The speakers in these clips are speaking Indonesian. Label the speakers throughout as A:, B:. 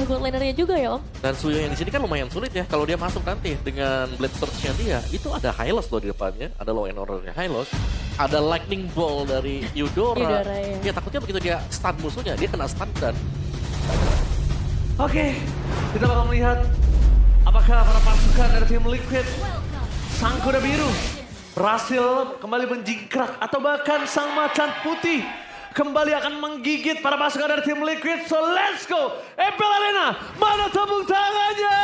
A: bot lanernya juga ya Om.
B: Dan Suyo yang di sini kan lumayan sulit ya. Kalau dia masuk nanti dengan Blade Surge-nya dia, itu ada Hylos loh di depannya. Ada Law and Order-nya Hylos. Ada Lightning Ball dari Eudora.
A: Ya.
B: Ya takutnya begitu dia stun musuhnya, dia kena stun dan...
C: Oke, kita bakal melihat apakah para pasukan dari tim Liquid, sang kuda biru, berhasil kembali menjingkrak atau bahkan sang macan putih kembali akan menggigit para pasukan dari tim Liquid. So let's go, Empel Arena, mana tepuk tangannya?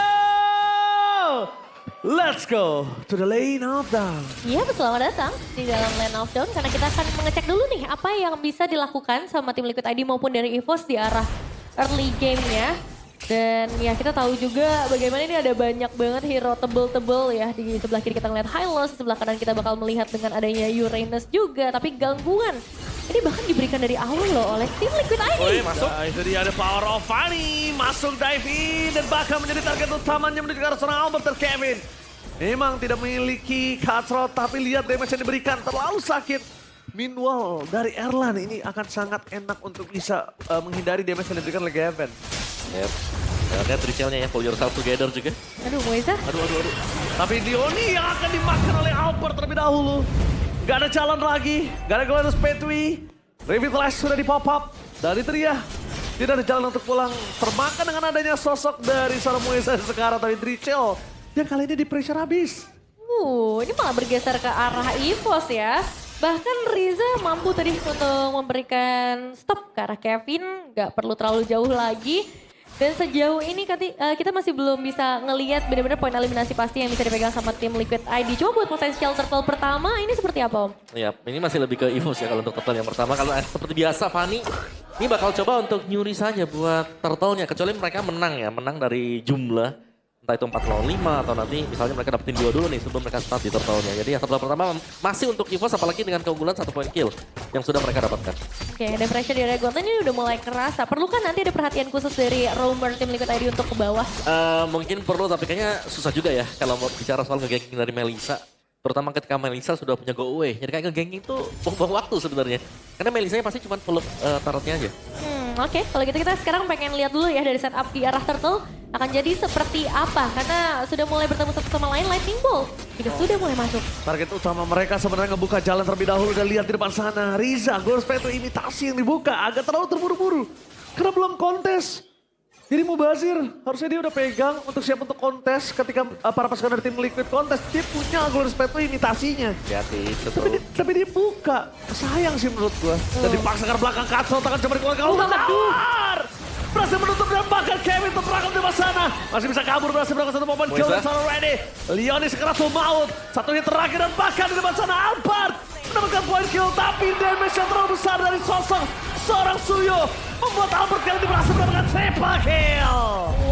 C: Let's go to the lane of down.
A: Iya, selamat datang di dalam Lane of Dawn karena kita akan mengecek dulu nih apa yang bisa dilakukan sama tim Liquid ID maupun dari EVOS di arah early game-nya. Dan ya kita tahu juga bagaimana ini ada banyak banget hero tebel-tebel ya. Di sebelah kiri kita ngeliat Hylos, di sebelah kanan kita bakal melihat dengan adanya Uranus juga. Tapi gangguan ini bahkan diberikan dari awal loh oleh tim Liquid ID.
B: Oh, masuk.
C: Nah, itu dia ada Power of Fanny, masuk dive in dan bahkan menjadi target utamanya menuju ke arah seorang Albert dan Kevin. Memang tidak memiliki cutthroat tapi lihat damage yang diberikan terlalu sakit. Meanwhile dari Erlan ini akan sangat enak untuk bisa menghindari damage yang diberikan oleh Gavin.
B: Yep. Dan lihat Richelnya ya, pull yourself together juga.
A: Aduh Moisa.
B: Aduh.
C: Tapi Dioni yang akan dimakan oleh Albert terlebih dahulu. Gak ada jalan lagi, gak ada Gladys Petui. Revitalize sudah di pop up. Dari Tria, tidak ada jalan untuk pulang. Termakan dengan adanya sosok dari seorang Moisa sekarang. Tapi Richel, dia kali ini di pressure habis.
A: Ini malah bergeser ke arah EVOS ya. Bahkan Riza mampu tadi untuk memberikan stop ke arah Kevin. Gak perlu terlalu jauh lagi. Dan sejauh ini kita masih belum bisa ngelihat benar-benar poin eliminasi pasti yang bisa dipegang sama tim Liquid ID. Coba buat potensial turtle pertama ini seperti apa Om?
B: Ya, ini masih lebih ke EVOS ya kalau untuk turtle yang pertama. Kalau seperti biasa Fanny, ini bakal coba untuk nyuri saja buat turtle-nya. Kecuali mereka menang ya, menang dari jumlah. Entah itu 4 lawan 5 atau nanti misalnya mereka dapetin 2 dulu nih sebelum mereka start di turtle-nya. Jadi ya turtle pertama masih untuk EVOS apalagi dengan keunggulan 1 point kill yang sudah mereka dapatkan.
A: Oke, ada pressure dari Gonten ini udah mulai kerasa. Perlu kan nanti ada perhatian khusus dari roamer tim Liquid ID untuk ke bawah?
B: Mungkin perlu tapi kayaknya susah juga ya kalau mau bicara soal nge-ganking dari Melissa. Terutama ketika Melissa sudah punya go away. Jadi kayak nge-ganking itu buang-buang waktu sebenarnya. Karena Melissa pasti cuma follow turretnya aja.
A: Oke, kalau gitu kita sekarang pengen lihat dulu ya dari setup di arah turtle akan jadi seperti apa. Karena sudah mulai bertemu satu sama lain Lightning Bolt juga sudah mulai masuk.
C: Target utama mereka sebenarnya ngebuka jalan terlebih dahulu dan lihat di depan sana. Riza, Ghost Petu imitasi yang dibuka agak terlalu terburu-buru. Karena belum kontes. Jadi Mubazir harusnya dia udah pegang untuk siap untuk kontes ketika para pasukan dari tim Liquid kontes. Dia punya Glorious Petu imitasinya.
B: Hati-hati,
C: Tapi dia buka. Sayang sih menurut gua. Dan dipaksa ke belakang Katso, tangan coba dikeluarkan. Keluar! Berhasil menutup dan bahkan Kevin terperangkap di depan sana. Masih bisa kabur, berhasil melakukan satu momen kill dan sana ready. Leonis sekeras maut. Satu hit terakhir dan bahkan di depan sana Albert mendapatkan point kill. Tapi damage yang terlalu besar dari sosok seorang Suyo membuat Albert kali ini berhasil mendapatkan triple kill.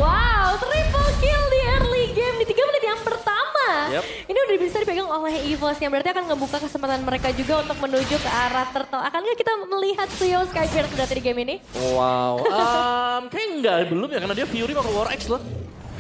A: Wow, triple kill di early game di 3 menit yang pertama.
B: Yep.
A: Ini udah bisa dipegang oleh EVOS yang berarti akan ngebuka kesempatan mereka juga untuk menuju ke arah turtle. Akankah kita melihat Suyo Skyfire sudah di game ini?
B: Wow, kayaknya enggak belum ya karena dia Fury mau ke War X loh.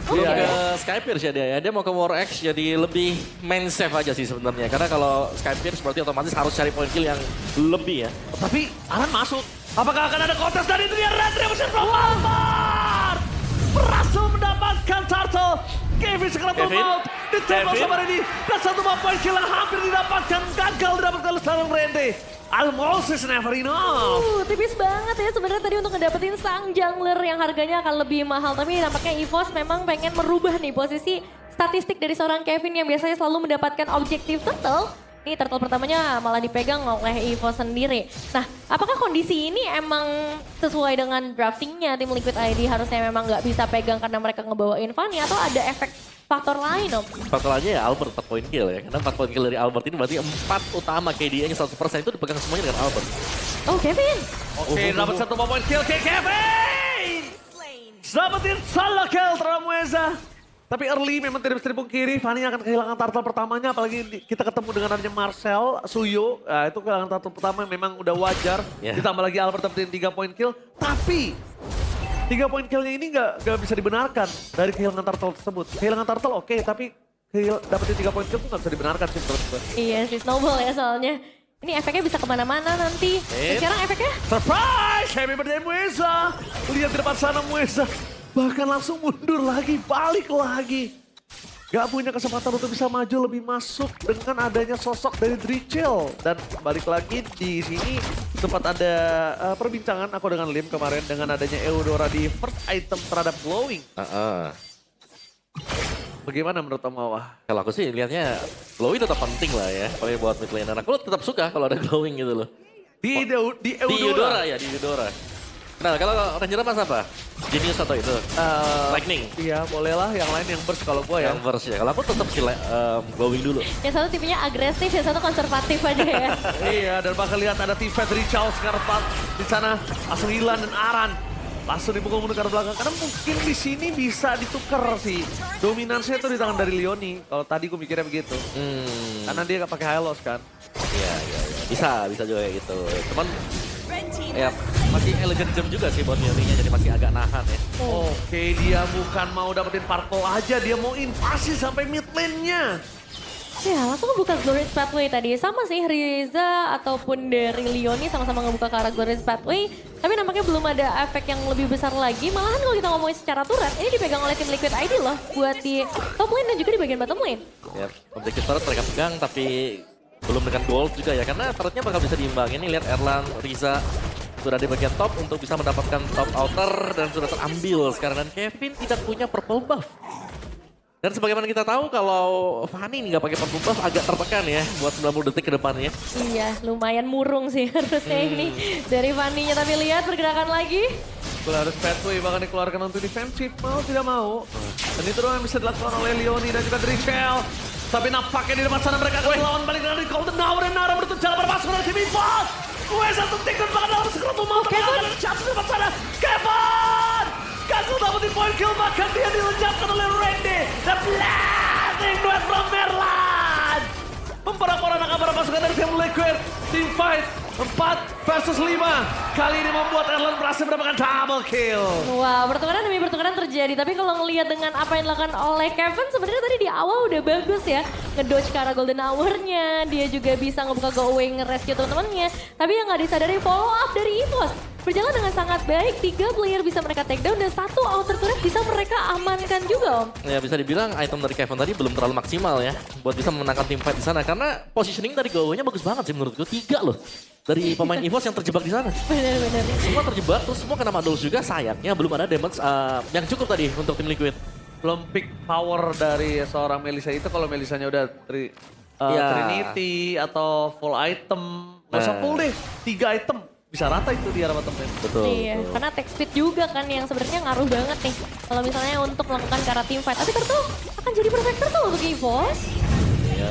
B: Dia ke Skypierce ya dia ya. Dia mau ke War X jadi lebih main safe aja sih sebenarnya. Karena kalau Skypierce berarti otomatis harus cari point kill yang lebih ya.
C: Tapi Aran masuk. Apakah akan ada kontes dari Tria Retri mesin Albert? Berhasil mendapatkan turtle. Kevin sekarang maut. Ditembak sama Randy. Dan satu point kill yang hampir didapatkan. Gagal didapatkan oleh seorang Randy. Almost is never enough.
A: Tipis banget ya sebenarnya tadi untuk ngedapetin sang jungler yang harganya akan lebih mahal. Tapi nampaknya EVOS memang pengen merubah nih posisi statistik dari seorang Kevin yang biasanya selalu mendapatkan objektif turtle. Ini turtle pertamanya malah dipegang oleh EVOS sendiri. Nah, apakah kondisi ini emang sesuai dengan draftingnya tim Liquid ID harusnya memang nggak bisa pegang karena mereka ngebawain Fanny atau ada efek faktor lain Om?
B: Faktor lainnya ya Albert 4 point kill ya. Karena 4 point kill dari Albert ini berarti 4 utama KD-nya 100% itu dipegang semuanya dengan Albert.
A: Oh Kevin.
C: Oke, dapat satu point kill ke Kevin. Dapetin solo kill terhadap Mueza. Tapi early memang tidak bisa dipungkiri, Fanny akan kehilangan turtle pertamanya, apalagi kita ketemu dengan adanya Marcel, Suyo, itu kehilangan turtle pertama memang udah wajar. Ditambah lagi Albert dapetin 3 point kill, tapi 3 point killnya ini nggak bisa dibenarkan dari kehilangan turtle tersebut. Kehilangan turtle oke, tapi dapetin 3 point kill tuh nggak bisa dibenarkan sih menurut gue.
A: Iya sih, snowball ya soalnya. Ini efeknya bisa kemana-mana nanti. Sekarang efeknya?
C: Surprise! Happy birthday Mueza! Lihat di depan sana Mueza. Bahkan langsung mundur lagi, balik lagi. Gak punya kesempatan untuk bisa maju lebih masuk dengan adanya sosok dari Drichel. Dan balik lagi di sini sempat ada perbincangan aku dengan Lim kemarin dengan adanya Eudora di first item terhadap Glowing. Bagaimana menurut Om Mawah?
B: Kalau aku sih lihatnya glowing tetap penting lah ya. Apalagi buat mid lane. Aku tetap suka kalau ada glowing gitu loh.
C: Di
B: Di
C: Eudora?
B: Eudora ya, di Eudora. Nah kalau Ranger Mas apa? Genius atau itu? Lightning?
C: Iya boleh lah, yang lain yang burst kalau gue ya.
B: Yang verse ya. Kalau aku tetap sih glowing dulu.
A: Yang satu tipenya agresif, yang satu konservatif aja ya.
C: Iya, dan bakal lihat ada tim Fat Richard sekarang di sana. Langsung Hilan dan Aran. Langsung dipukul mundur ke belakang. Karena mungkin di sini bisa ditukar sih. Dominansinya tuh di tangan dari Leoni. Kalau tadi gue mikirnya begitu. Karena dia gak pakai high loss kan.
B: Iya. Bisa juga kayak gitu. Cuman ya masih elegan jam juga sih buat Leoni-nya. Jadi masih agak nahan ya.
C: Oke, dia bukan mau dapetin purple aja. Dia mau invasi sampai mid lane-nya.
A: Ya langsung ngebuka Glorious Pathway tadi. Sama sih Riza ataupun dari Leoni sama-sama ngebuka ke arah Glorious Pathway. Tapi nampaknya belum ada efek yang lebih besar lagi. Malahan kalau kita ngomongin secara turret, ini dipegang oleh tim Liquid ID loh. Buat di top lane dan juga di bagian bottom lane.
B: Ya, objektif turret mereka pegang tapi belum dengan gold juga ya. Karena turretnya bakal bisa diimbangin. Ini lihat Erlan, Riza sudah di bagian top untuk bisa mendapatkan top outer dan sudah terambil sekarang. Dan Kevin tidak punya purple buff. Dan sebagaimana kita tahu kalau Fanny nggak pakai purple buff agak tertekan ya buat 90 detik ke depannya.
A: Iya lumayan murung sih harusnya ini dari Fanny-nya. Tapi lihat pergerakan lagi.
C: Glorious Pathway bahkan dikeluarkan untuk defensif. Mau tidak mau. Dan itu doang yang bisa dilakukan oleh Leoni dan juga Drichel. Tapi nampaknya di depan sana mereka akan melawan balik dari Golden Hour dan Nara menutup jalan bermasuk dari tim Evos. Satu tik dan bahkan dalam sekrutu mau teman di depan sana. Kevin! Gagal dapetin poin kill, bahkan dia dilenyapkan oleh Randy. Dan blasting duet from Merlan. Memporak-porandakan para pasukan dari tim Liquid. Team fight 4 versus 5. Kali ini membuat Erlan berhasil mendapatkan double kill.
A: Wah pertukaran demi pertukaran terjadi. Tapi kalau ngelihat dengan apa yang dilakukan oleh Kevin sebenarnya tadi di awal udah bagus ya. Ngedodge ke arah Golden Hour-nya. Dia juga bisa ngebuka go away nge-rescue teman-temannya. Tapi yang gak disadari follow up dari Evos. Berjalan dengan sangat baik, 3 player bisa mereka take down dan 1 outer turret bisa mereka amankan juga Om.
B: Ya bisa dibilang item dari Kevin tadi belum terlalu maksimal ya buat bisa memenangkan tim fight di sana karena positioning dari go-nya bagus banget sih menurutku. 3 loh dari pemain EVOS yang terjebak di sana.
A: Benar-benar.
B: Semua terjebak terus semua kena Madolus juga, sayangnya belum ada damage yang cukup tadi untuk tim Liquid.
C: Belum pick power dari seorang Melissa itu kalau Melissanya udah Trinity atau full item. Nggak usah full deh, 3 item. Bisa rata itu di arah bottom lane.
B: Betul.
A: Iya, karena tech speed juga kan yang sebenarnya ngaruh banget nih. Kalau misalnya untuk melakukan ke arah team fight. Tapi Turtle akan jadi perfect Turtle untuk EVOS.
B: Iya.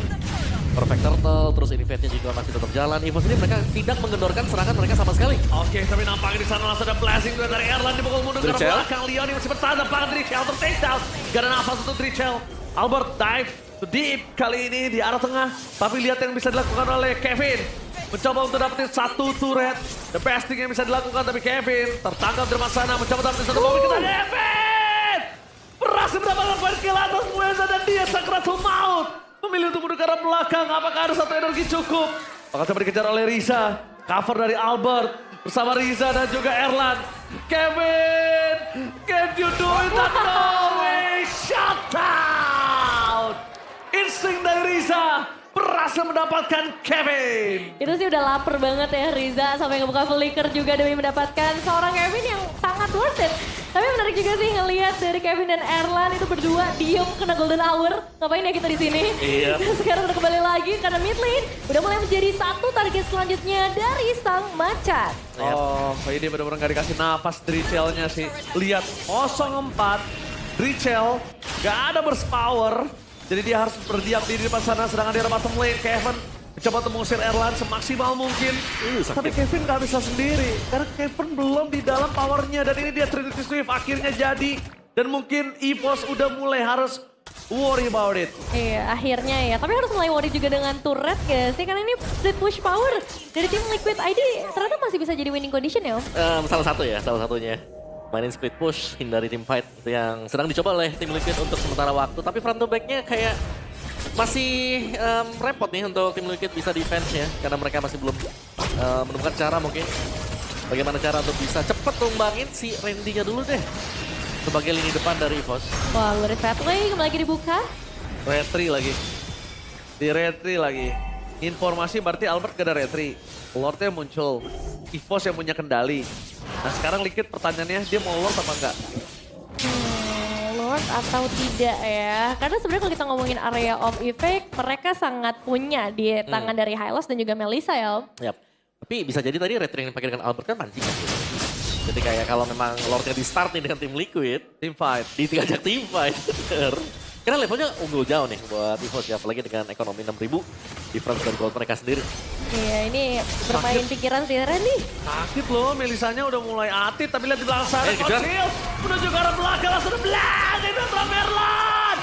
B: Perfect Turtle, terus invade-nya juga masih tetap jalan. EVOS ini mereka tidak mengendorkan serangan mereka sama sekali.
C: Oke, tapi nampaknya di sana langsung ada blessing dari Erlan dipukul mundur ke belakang. Leoni masih bertahan depan Drichel ter-takedown. Gak ada nafas untuk Drichel. Albert dive to deep kali ini di arah tengah. Tapi lihat yang bisa dilakukan oleh Kevin. Mencoba untuk dapetin 1 turret. The best thing yang bisa dilakukan, tapi Kevin tertangkap dari sana. Mencoba dapetin 1 mobil kita. Kevin! Berhasil mendapatkan poin kill atas Mueza dan dia sakratul maut. Memilih untuk mundur ke arah belakang. Apakah ada 1 energi cukup? Bakal coba dikejar oleh Riza. Cover dari Albert. Bersama Riza dan juga Erlan. Kevin! Can you do it? No way! Shut down! Insting dari Riza. Berhasil mendapatkan Kevin.
A: Itu sih udah lapar banget ya Riza sampai ngebuka flicker juga demi mendapatkan seorang Kevin yang sangat worth it. Tapi menarik juga sih ngelihat dari Kevin dan Erlan itu berdua diem kena Golden Hour. Ngapain ya kita di sini?
B: Iya.
A: Dan sekarang udah kembali lagi karena mid lane udah mulai menjadi 1 target selanjutnya dari sang macan.
C: Oh, ini benar-benar gak dikasih napas Drichelnya sih. Lihat 04, Drichel gak ada burst power. Jadi dia harus berdiam diri di depan sana, sedangkan di bottom lane Kevin mencoba untuk mengusir Erlan semaksimal mungkin. Tapi Kevin gak bisa sendiri, karena Kevin belum di dalam powernya. Dan ini dia Trinity Swift akhirnya jadi. Dan mungkin EVOS udah mulai harus worry about it.
A: Iya akhirnya ya, tapi harus mulai worry juga dengan turret ya sih. Karena ini split push power dari tim Liquid ID ternyata masih bisa jadi winning condition ya Om.
B: Salah satunya. Mainin split push, hindari team fight itu yang sedang dicoba oleh tim Liquid untuk sementara waktu. Tapi front to back-nya kayak masih repot nih untuk tim Liquid bisa defense-nya. Karena mereka masih belum menemukan cara mungkin. Bagaimana cara untuk bisa cepet tumbangin si Randy-nya dulu deh. sebagai lini depan dari EVOS.
A: Wah, luar Fatley kembali lagi dibuka.
C: Retri lagi. Di retri lagi. Informasi berarti Albert gak ada retri. Lordnya muncul. EVOS yang punya kendali. Nah sekarang Liquid pertanyaannya dia mau Lord apa enggak?
A: Lord atau tidak ya. Karena sebenarnya kalau kita ngomongin area of effect, mereka sangat punya di tangan dari Hylos dan juga Melissa ya.
B: Yap. Tapi bisa jadi tadi retri yang dipakai dengan Albert kan pancingan gitu. Jadi kayak kalau memang Lordnya di start nih dengan tim Liquid,
C: Team fight.
B: diajak tim fight. Karena levelnya unggul jauh nih buat EVOS ya, apalagi dengan ekonomi 6.000, difference dari gold mereka sendiri.
A: Iya, ini bermain pikiran si Ren nih.
C: Sakit loh, Melisanya udah mulai atit tapi lihat di belakang sana.
B: kejar.
C: Kocil menuju ke arah belakang langsung belang. Itu Merlan.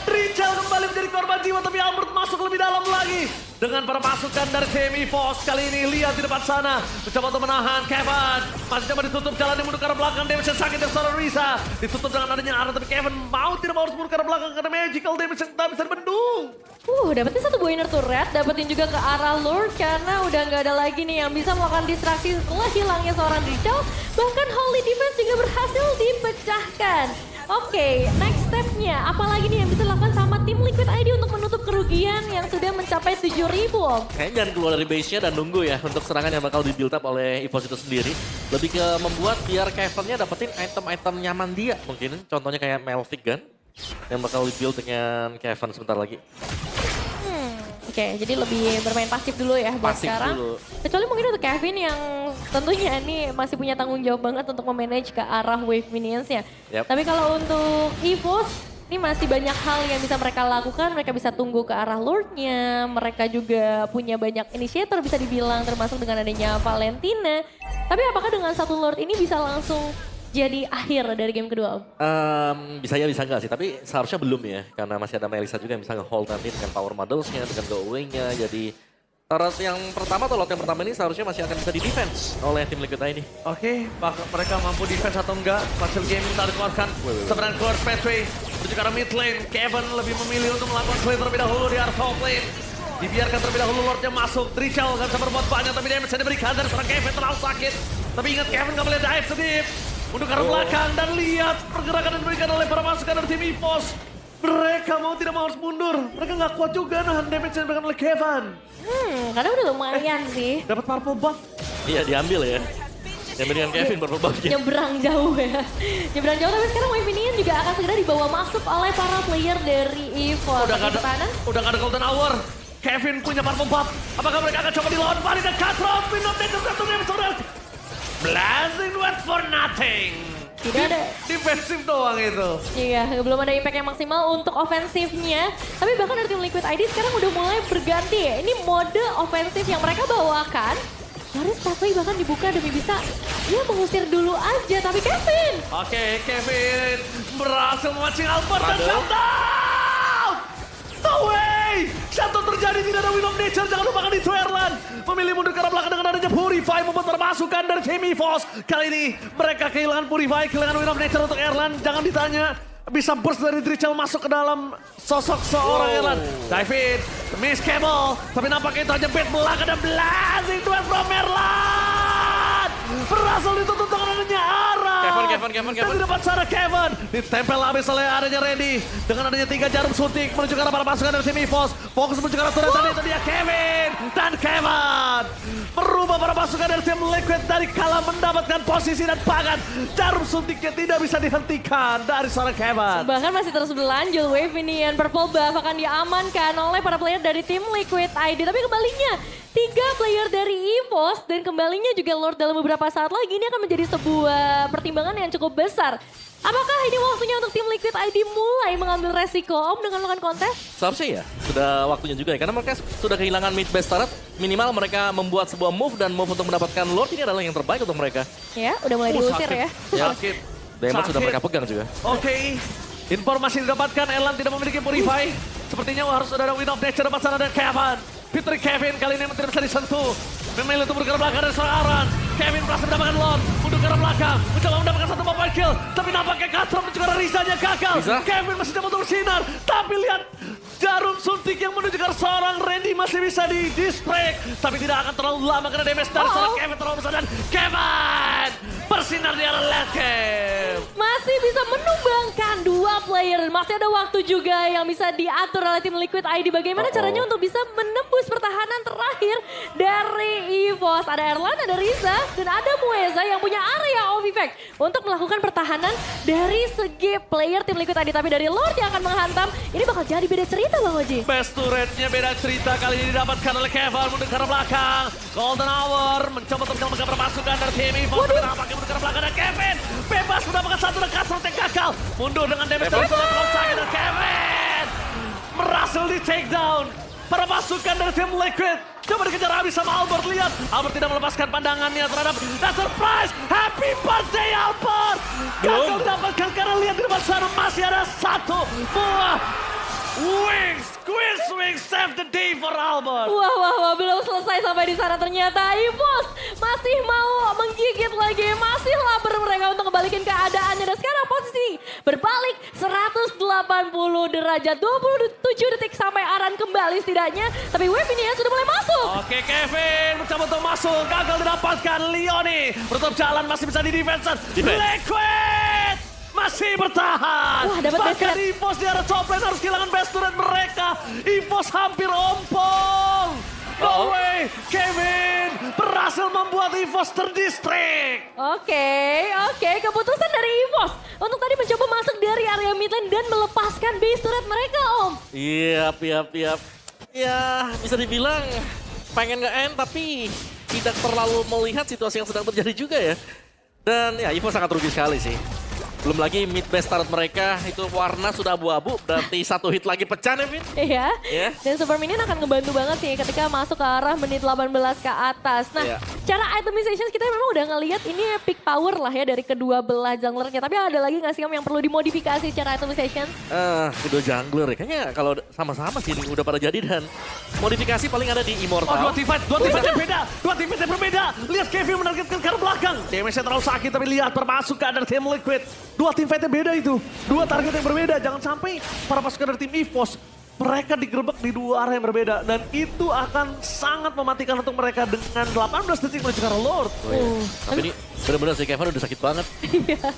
C: Richel kembali menjadi korban jiwa tapi Albert masuk lebih dalam lagi. Dengan para pasukan dari tim EVOS kali ini lihat di depan sana. Mencoba untuk menahan Kevin. Masih coba ditutup jalan yang menuju ke arah belakang. Damage yang sakit dari seorang Risa. Ditutup dengan adanya arah tapi Kevin mau tidak mau harus menuju ke arah belakang karena magical damage yang tak bisa dibendung.
A: Dapetin satu Boiner turret, dapetin juga ke arah Lord karena udah nggak ada lagi nih yang bisa melakukan distraksi setelah hilangnya seorang Richel. Bahkan Holy Defense juga berhasil dipecahkan. Oke, next stepnya apalagi nih yang bisa dilakukan sama tim Liquid ID untuk menutup kerugian yang sudah mencapai 7.000 Om?
B: Kayaknya jangan keluar dari base-nya dan nunggu ya untuk serangan yang bakal di-build up oleh EVOS itu sendiri. Lebih ke membuat biar Kevin-nya dapetin item-item nyaman dia. Mungkin contohnya kayak Melvic Gun yang bakal di-build dengan Kevin sebentar lagi.
A: Oke, jadi lebih bermain pasif dulu ya buat
B: Pasif
A: sekarang.
B: dulu.
A: Kecuali mungkin untuk Kevin yang tentunya ini masih punya tanggung jawab banget untuk memanage ke arah wave minions-nya.
B: Yap.
A: Tapi kalau untuk EVOS, ini masih banyak hal yang bisa mereka lakukan. Mereka bisa tunggu ke arah Lord-nya. Mereka juga punya banyak initiator bisa dibilang termasuk dengan adanya Valentina. Tapi apakah dengan satu Lord ini bisa langsung jadi akhir dari game kedua Om?
B: Bisa ya bisa enggak sih, tapi seharusnya belum ya. Karena masih ada Melissa juga yang bisa nge-hold nanti dengan power models-nya, dengan go away-nya. Jadi turret yang pertama atau lot yang pertama ini seharusnya masih akan bisa di-defense oleh tim Liquid ini.
C: Oke, mereka mampu defense atau enggak? Hasil gaming tak dikeluarkan. Sebenarnya keluar Pathway. Menuju ke arah mid lane. Kevin lebih memilih untuk melakukan play terlebih dahulu di arah top lane. Dibiarkan terlebih dahulu Lordnya masuk. Richel gak bisa berbuat banyak tapi damage yang diberikan dari seorang Kevin terlalu sakit. Tapi ingat Kevin gak boleh dive sedip. Untuk ke arah belakang dan lihat pergerakan yang diberikan oleh para pasukan dari tim EVOS. Mereka mau tidak mau harus mundur. Mereka gak kuat juga nahan damage yang diberikan oleh Kevin.
A: Karena udah lumayan sih.
C: Dapat purple buff.
B: Iya diambil ya. Yang dengan Kevin berbabaknya.
A: Nyebrang jauh ya. Nyebrang jauh tapi sekarang wave minion juga akan segera dibawa masuk oleh para player dari EVOS.
C: Udah gak ada golden hour. Kevin punya purple buff. Apakah mereka akan coba dilawan Paris dan Cutthroat? Minot dan satu Blazing Wet for nothing.
A: Tidak ada.
C: Defensif doang itu.
A: Iya, belum ada impact yang maksimal untuk ofensifnya. Tapi bahkan dari tim Liquid ID sekarang udah mulai berganti ya. Ini mode ofensif yang mereka bawakan. Paris Pathway bahkan dibuka demi bisa mengusir dulu aja. Tapi Kevin.
C: Oke, Kevin berhasil memancing Albert dan shutdown. No way. Shutdown terjadi, tidak ada Wheel of Nature. Jangan lupakan itu Erlan. Memilih mundur ke arah belakang dengan adanya Purify membuat permasukan dari tim EVOS. Kali ini mereka kehilangan Purify, kehilangan Wheel of Nature untuk Erlan. Jangan ditanya, bisa burst dari Richel masuk ke dalam sosok seorang Erlan. David, miss cable, tapi nampaknya itu hanya bait belakang dan blazing duel from Erlan. Berhasil ditutup dengan adanya arah.
B: Kevin.
C: Dan di depan sana Kevin. Ditempel habis oleh adanya Randy. Dengan adanya 3 jarum suntik menuju ke arah para pasukan dari tim EVOS. Fokus menuju ke arah turret tadi itu dia Kevin. Dan Kevin merubah para pasukan dari tim Liquid dari kala mendapatkan posisi dan bahkan jarum suntiknya tidak bisa dihentikan dari seorang Kevin.
A: Bahkan masih terus berlanjut wave minion purple buff akan diamankan oleh para player dari tim Liquid ID. Tapi kembalinya 3 player dari EVOS dan kembalinya juga Lord dalam beberapa saat lagi ini akan menjadi sebuah pertimbangan yang cukup besar. Apakah ini waktunya untuk tim Liquid ID mulai mengambil resiko Om dengan melakukan kontes?
B: Seharusnya ya, sudah waktunya juga ya. Karena mereka sudah kehilangan mid base turret. Minimal mereka membuat sebuah move dan move untuk mendapatkan Lord ini adalah yang terbaik untuk mereka.
A: Ya, udah mulai diusir ya.
C: Sakit.
B: Damage sudah mereka pegang juga.
C: Oke. Informasi didapatkan Erlan tidak memiliki Purify. Sepertinya harus ada Wheel of Nature depan sana dan Kevin. Fitri Kevin kali ini tidak bisa disentuh. Memilih untuk bergerak belakang dari seorang Aran. Kevin berhasil mendapatkan Lord. Mundur ke arah belakang. Mencoba mendapatkan satu mobile kill. Tapi nampaknya Cutthroat dan juga Rizanya gagal.
B: Bisa?
C: Kevin masih coba untuk bersinar. Tapi lihat jarum suntik yang menuju ke arah seorang Randy masih bisa di-distract. Tapi tidak akan terlalu lama karena damage dari seorang Kevin terlalu besar. Dan Kevin bersinar di arah late game.
A: Masih bisa menumbangkan dua player. Masih ada waktu juga yang bisa diatur oleh tim Liquid ID. Bagaimana caranya untuk bisa menembus pertahanan terakhir dari EVOS. Ada Erlan, ada Riza, dan ada Mueza yang punya area of effect untuk melakukan pertahanan dari segi player tim Liquid ID. Tapi dari Lord yang akan menghantam, ini bakal jadi beda cerita Bang Oji.
C: Best turretnya beda cerita kali ini didapatkan oleh Kevin mundur ke arah belakang. Golden Hour mencoba untuk menyelamatkan permasukan dari tim EVOS. Tapi nampaknya mundur ke arah belakang dan Kevin bebas mendapatkan satu dekat yang gagal. Mundur dengan damage dari Solar Sakit dan Kevin berhasil di take down. Permasukan dari tim Liquid. Coba dikejar habis sama Albert, lihat. Albert tidak melepaskan pandangannya terhadap that surprise. Happy birthday Albert. Gagal didapatkan karena lihat di depan sana masih ada satu buah wings. Squeeze wings save the day for Albert.
A: Wah, belum selesai sampai di sana ternyata EVOS masih mau menggigit lagi, masih lapar mereka untuk kembalikan keadaannya. Dan sekarang posisi berbalik 180 derajat, 27 detik sampai Aran kembali setidaknya. Tapi wave ini ya sudah mulai masuk.
C: Oke, Kevin mencoba untuk masuk, gagal didapatkan. Leoni menutup jalan, masih bisa di defense. Liquid masih bertahan.
A: Wah, dapat
C: bahkan
A: best
C: EVOS di arah top lane harus kehilangan best turret mereka. EVOS hampir ompong. No way, Kevin berhasil membuat EVOS terdistract.
A: Oke, keputusan dari EVOS untuk tadi mencoba masuk dari area mid lane dan melepaskan base turret mereka, Om.
B: Iya, ya bisa dibilang pengen nge-end tapi tidak terlalu melihat situasi yang sedang terjadi juga ya. Dan ya EVOS sangat rugi sekali sih. Belum lagi mid base turret mereka itu warna sudah abu-abu, berarti satu hit lagi pecah nih, Vin.
A: Iya,
B: Iya.
A: dan Super Minion akan ngebantu banget sih ketika masuk ke arah menit 18 ke atas. Nah,
B: Iya.
A: cara itemization kita memang udah ngelihat ini peak power lah ya dari kedua belah junglernya. Tapi ada lagi nggak sih Om yang perlu dimodifikasi cara itemization?
B: Kedua jungler ya. Kayaknya kalau sama-sama sih udah pada jadi dan modifikasi paling ada di
C: Oh,
B: Immortal.
C: dua teamfight yang beda. Dua teamfight yang berbeda. Lihat Kevin menargetkan ke arah belakang. Damage-nya terlalu sakit, tapi lihat permasukan dari tim Liquid. Dua teamfight yang beda itu. Dua target yang berbeda. Jangan sampai para pasukan dari tim EVOS mereka digerebek di dua arah yang berbeda. Dan itu akan sangat mematikan untuk mereka dengan 18 detik menuju ke arah Lord.
B: Oh, iya. Tapi ini benar-benar sih Kevin udah sakit banget.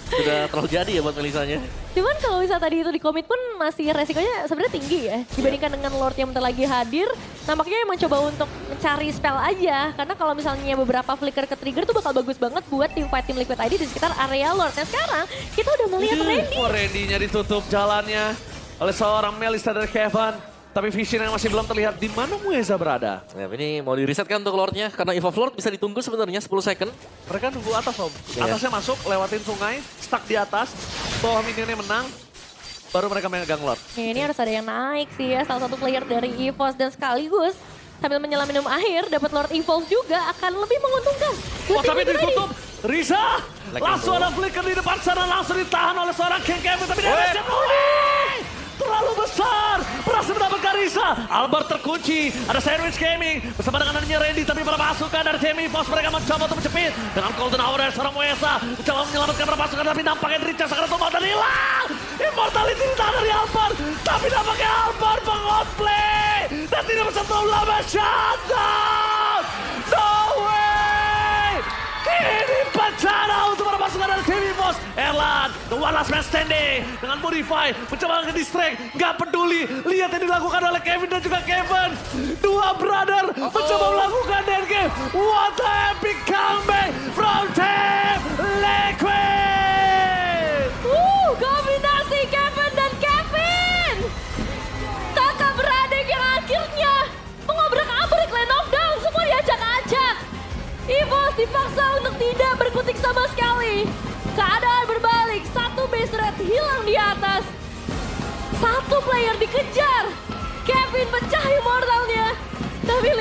B: Sudah terlalu jadi ya buat Melisanya.
A: Cuman kalau misalnya tadi itu di komit pun masih resikonya sebenarnya tinggi ya. Dibandingkan dengan Lord yang bentar lagi hadir, nampaknya mencoba untuk mencari spell aja. Karena kalau misalnya beberapa flicker ke trigger tuh bakal bagus banget buat tim fight tim Liquid ID di sekitar area Lord. Nah sekarang kita udah melihat Randy.
C: Oh, Randy-nya ditutup jalannya oleh seorang Melissa dari Kevin. Tapi vision yang masih belum terlihat di mana Mueza berada.
B: Ya, ini mau di reset kan untuk Lordnya karena Evolve Lord bisa ditunggu sebenarnya 10 second.
C: Mereka nunggu atas, Om.
B: Iya.
C: Atasnya masuk, lewatin sungai, stuck di atas. Bawah minionnya menang, baru mereka megang Lord.
A: Ini harus ada yang naik sih ya, salah satu player dari EVOS dan sekaligus sambil menyelam minum air, dapat Lord Evolve juga akan lebih menguntungkan.
C: Oh, tapi ditutup. Riza,
B: Like
C: langsung
B: and
C: ada flicker di depan sana, langsung ditahan oleh seorang King Kevin. Tapi dia terlalu besar, berhasil mendapatkan Riza. Albert terkunci, ada Sandwich Gaming bersama dengan adanya Randy, tapi para pasukan dari tim EVOS mereka mencoba untuk menjepit. Dengan Golden Hour dari seorang Mueza, mencoba menyelamatkan para pasukan, tapi nampaknya Richard sangat tumbang dan hilang. Immortality ditahan dari Albert, tapi nampaknya Albert mengoutplay dan tidak bisa lama shutdown. No way! Ini bencana untuk para pasukan dari tim EVOS. Erlan, the one last man standing. Dengan modify, mencoba nge-distract. Gak peduli. Lihat yang dilakukan oleh Kevin dan juga Kevin. Dua brother mencoba melakukan dead game. What a epic comeback from Team Liquid.
A: Kombinasi Kevin dan Kevin. Kakak beradik yang akhirnya mengobrak-abrik Lane of Dawn. Semua diajak-ajak. EVOS dipaksa untuk tidak berkutik sama sekali. Keadaan berbalik, satu base red hilang di atas. Satu player dikejar. Kevin pecah immortalnya. Tapi